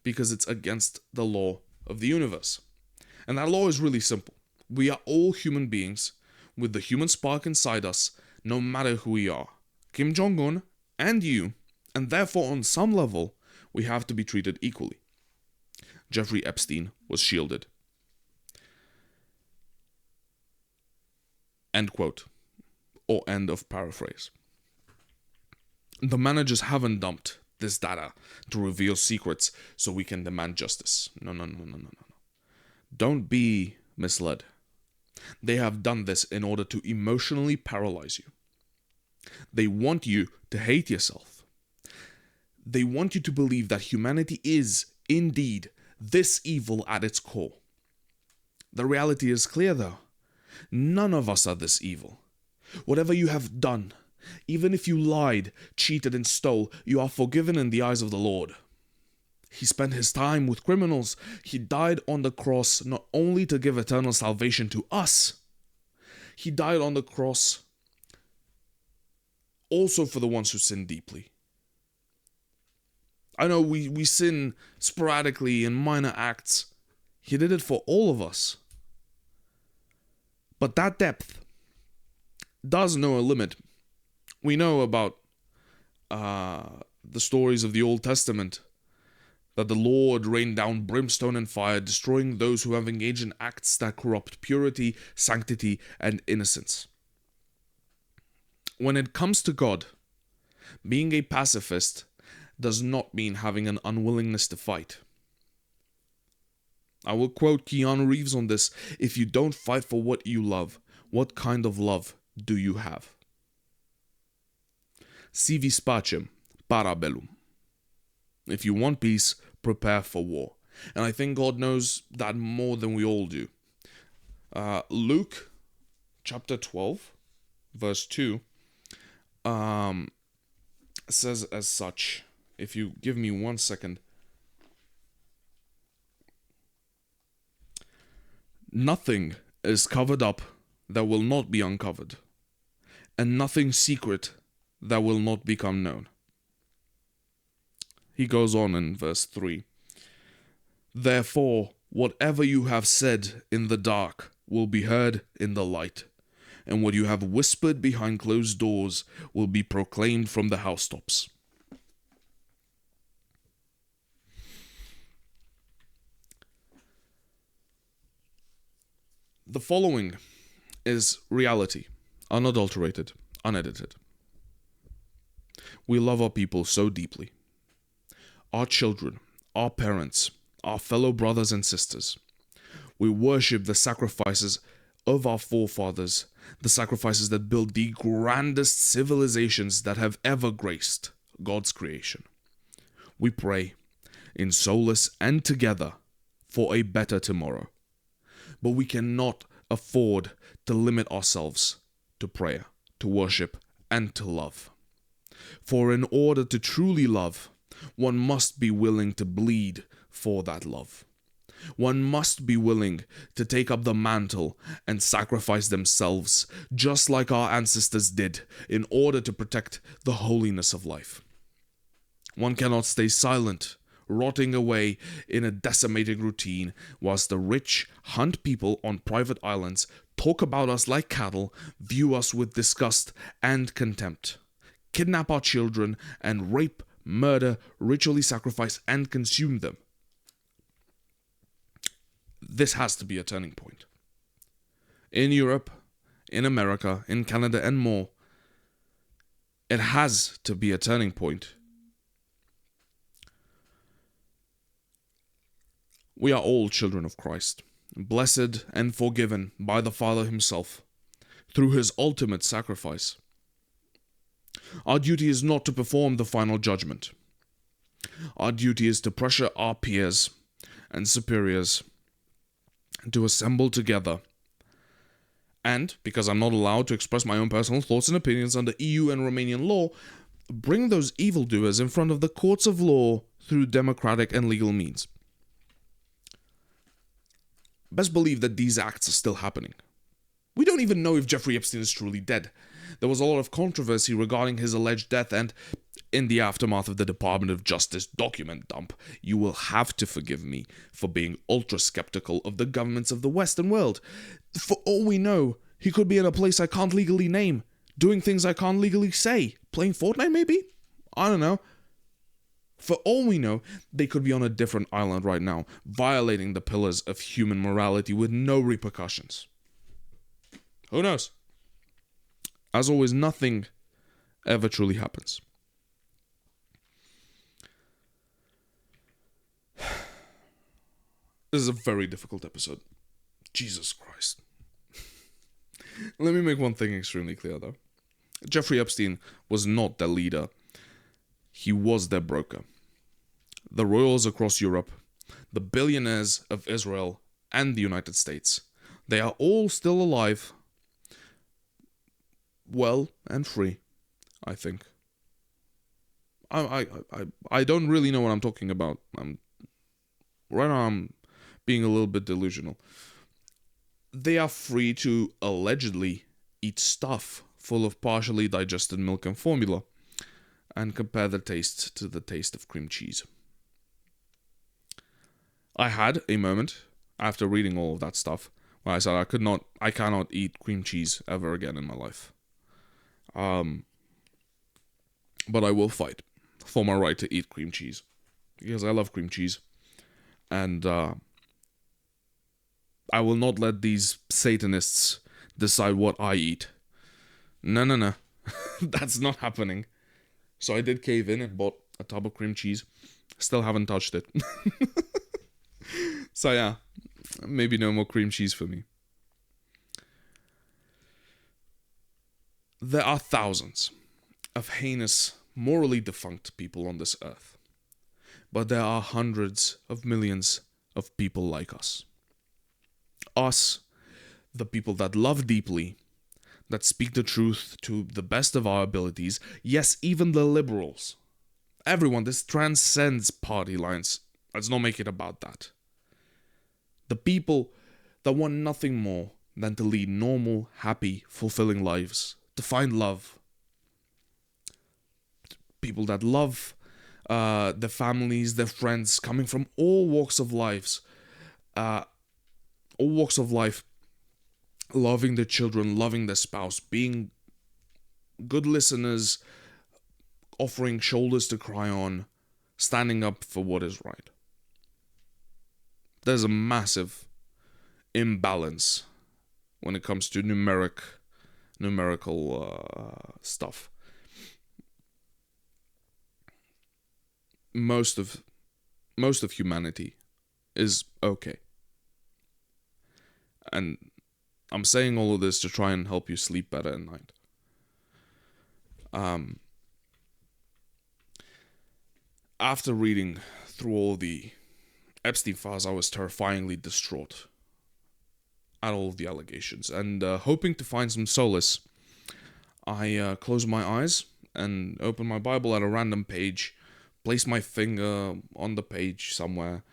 S1: because it's against the law of the universe. And that law is really simple. We are all human beings with the human spark inside us, no matter who we are. Kim Jong-un and you, and therefore on some level, we have to be treated equally. Jeffrey Epstein was shielded. End quote. Or end of paraphrase. The managers haven't dumped this data to reveal secrets so we can demand justice. No. Don't be misled. They have done this in order to emotionally paralyze you. They want you to hate yourself. They want you to believe that humanity is, indeed, this evil at its core. The reality is clear, though. None of us are this evil. Whatever you have done, even if you lied, cheated, and stole, you are forgiven in the eyes of the Lord. He spent his time with criminals. He died on the cross not only to give eternal salvation to us, he died on the cross also for the ones who sin deeply. I know we sin sporadically in minor acts. He did it for all of us. But that depth does know a limit. We know about the stories of the Old Testament, that the Lord rained down brimstone and fire, destroying those who have engaged in acts that corrupt purity, sanctity, and innocence. When it comes to God, being a pacifist does not mean having an unwillingness to fight. I will quote Keanu Reeves on this: if you don't fight for what you love, what kind of love do you have? Si vis pacem, para bellum. If you want peace, prepare for war. And I think God knows that more than we all do. Luke chapter 12, verse 2, says as such. If you give me 1 second. Nothing is covered up that will not be uncovered, and nothing secret that will not become known. He goes on in verse 3. Therefore, whatever you have said in the dark will be heard in the light, and what you have whispered behind closed doors will be proclaimed from the housetops. The following is reality, unadulterated, unedited. We love our people so deeply. Our children, our parents, our fellow brothers and sisters. We worship the sacrifices of our forefathers, the sacrifices that built the grandest civilizations that have ever graced God's creation. We pray, in solace and together, for a better tomorrow. But we cannot afford to limit ourselves to prayer, to worship, and to love. For in order to truly love, one must be willing to bleed for that love. One must be willing to take up the mantle and sacrifice themselves, just like our ancestors did, in order to protect the holiness of life. One cannot stay silent rotting away in a decimating routine, whilst the rich hunt people on private islands, talk about us like cattle, view us with disgust and contempt, kidnap our children, and rape, murder, ritually sacrifice, and consume them. This has to be a turning point. In Europe, in America, in Canada, and more, it has to be a turning point. We are all children of Christ, blessed and forgiven by the Father himself, through his ultimate sacrifice. Our duty is not to perform the final judgment. Our duty is to pressure our peers and superiors to assemble together. And, because I'm not allowed to express my own personal thoughts and opinions under EU and Romanian law, bring those evildoers in front of the courts of law through democratic and legal means. Best believe that these acts are still happening. We don't even know if Jeffrey Epstein is truly dead. There was a lot of controversy regarding his alleged death, and in the aftermath of the Department of Justice document dump, you will have to forgive me for being ultra-skeptical of the governments of the Western world. For all we know, he could be in a place I can't legally name, doing things I can't legally say, playing Fortnite maybe? I don't know. For all we know, they could be on a different island right now, violating the pillars of human morality with no repercussions. Who knows? As always, nothing ever truly happens. This is a very difficult episode. Jesus Christ. Let me make one thing extremely clear, though. Jeffrey Epstein was not their leader. He was their broker. The royals across Europe, the billionaires of Israel and the United States, they are all still alive, well and free, I think. I don't really know what I'm talking about. Right now I'm being a little bit delusional. They are free to allegedly eat stuff full of partially digested milk and formula, and compare the taste to the taste of cream cheese. I had a moment after reading all of that stuff where I said I cannot eat cream cheese ever again in my life. But I will fight for my right to eat cream cheese, because I love cream cheese, and I will not let these Satanists decide what I eat. No. That's not happening. So I did cave in and bought a tub of cream cheese. Still haven't touched it. So yeah, maybe no more cream cheese for me. There are thousands of heinous, morally defunct people on this earth. But there are hundreds of millions of people like us. Us, the people that love deeply, that speak the truth to the best of our abilities. Yes, even the liberals. Everyone, this transcends party lines. Let's not make it about that. The people that want nothing more than to lead normal, happy, fulfilling lives, to find love. People that love their families, their friends, coming from all walks of life, loving their children, loving their spouse, being good listeners, offering shoulders to cry on, standing up for what is right. There's a massive imbalance when it comes to numerical stuff. Most of humanity is okay. And I'm saying all of this to try and help you sleep better at night. After reading through all the Epstein Files, I was terrifyingly distraught at all of the allegations. And hoping to find some solace, I closed my eyes and opened my Bible at a random page, placed my finger on the page somewhere,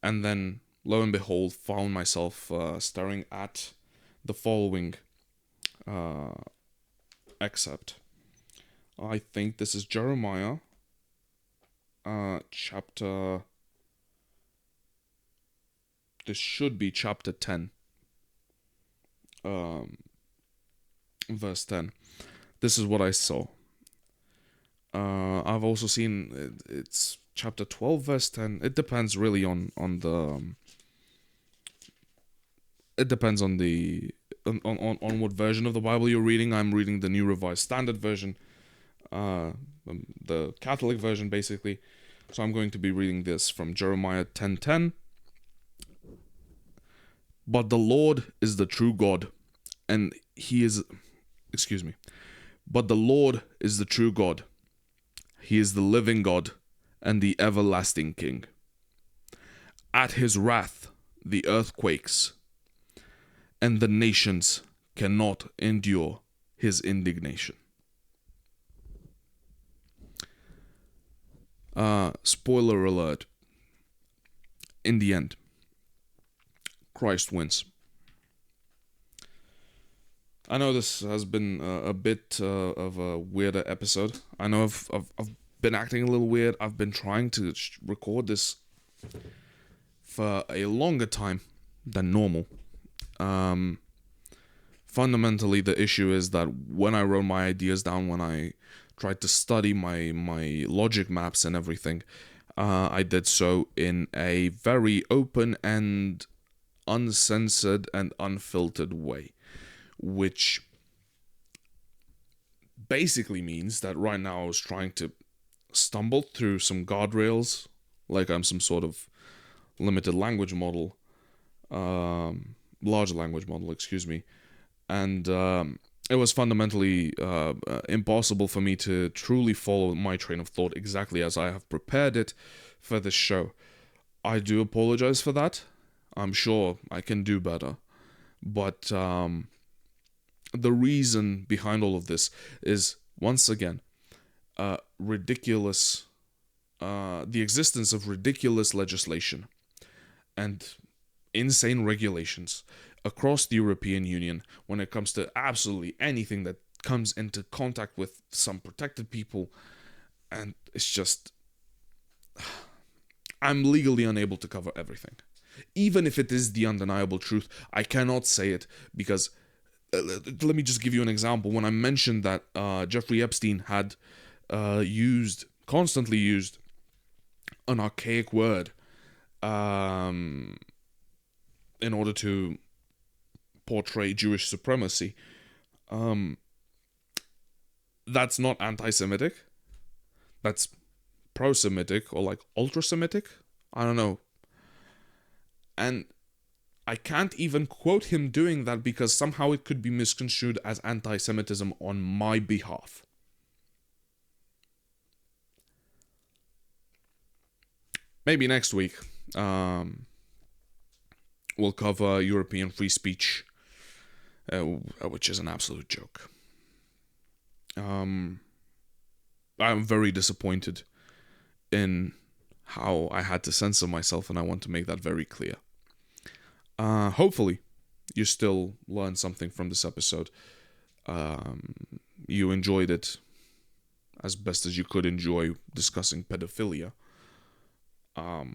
S1: and then, lo and behold, found myself staring at the following excerpt. I think this is Jeremiah, chapter This should be chapter 10. Verse 10. This is what I saw. I've also seen it's chapter 12, verse 10. It depends really on the. It depends on the on what version of the Bible you're reading. I'm reading the New Revised Standard Version, the Catholic version, basically. So I'm going to be reading this from Jeremiah 10:10. But the Lord is the true God, and He is. Excuse me. But the Lord is the true God. He is the living God and the everlasting King. At His wrath the earth quakes, and the nations cannot endure His indignation. Spoiler alert. In the end, Christ wins. I know this has been a bit of a weirder episode. I know I've been acting a little weird. I've been trying to record this for a longer time than normal. Fundamentally, the issue is that when I wrote my ideas down, when I tried to study my logic maps and everything, I did so in a very open and uncensored and unfiltered way, which basically means that right now I was trying to stumble through some guardrails, like I'm some sort of limited language model, large language model, excuse me, and it was fundamentally impossible for me to truly follow my train of thought exactly as I have prepared it for this show. I do apologize for that. I'm sure I can do better, but the reason behind all of this is, once again, the existence of ridiculous legislation and insane regulations across the European Union when it comes to absolutely anything that comes into contact with some protected people. And it's just, I'm legally unable to cover everything. Even if it is the undeniable truth, I cannot say it because, let me just give you an example. When I mentioned that Jeffrey Epstein had constantly used an archaic word in order to portray Jewish supremacy, that's not anti-Semitic. That's pro-Semitic or like ultra-Semitic. I don't know. And I can't even quote him doing that because somehow it could be misconstrued as anti-Semitism on my behalf. Maybe next week we'll cover European free speech, which is an absolute joke. I'm very disappointed in how I had to censor myself, and I want to make that very clear. Hopefully, you still learned something from this episode. You enjoyed it as best as you could enjoy discussing pedophilia. I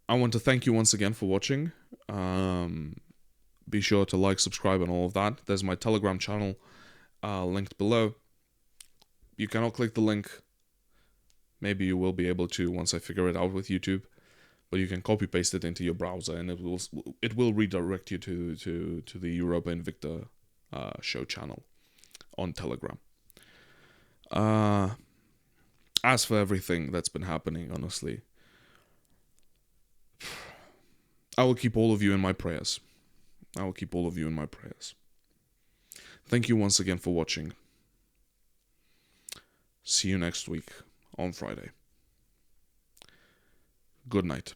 S1: want to thank you once again for watching. Be sure to like, subscribe, and all of that. There's my Telegram channel linked below. You cannot click the link. Maybe you will be able to once I figure it out with YouTube. But you can copy paste it into your browser, and it will redirect you to the Europa Invicta Show channel on Telegram. As for everything that's been happening, honestly, I will keep all of you in my prayers. Thank you once again for watching. See you next week on Friday. Good night.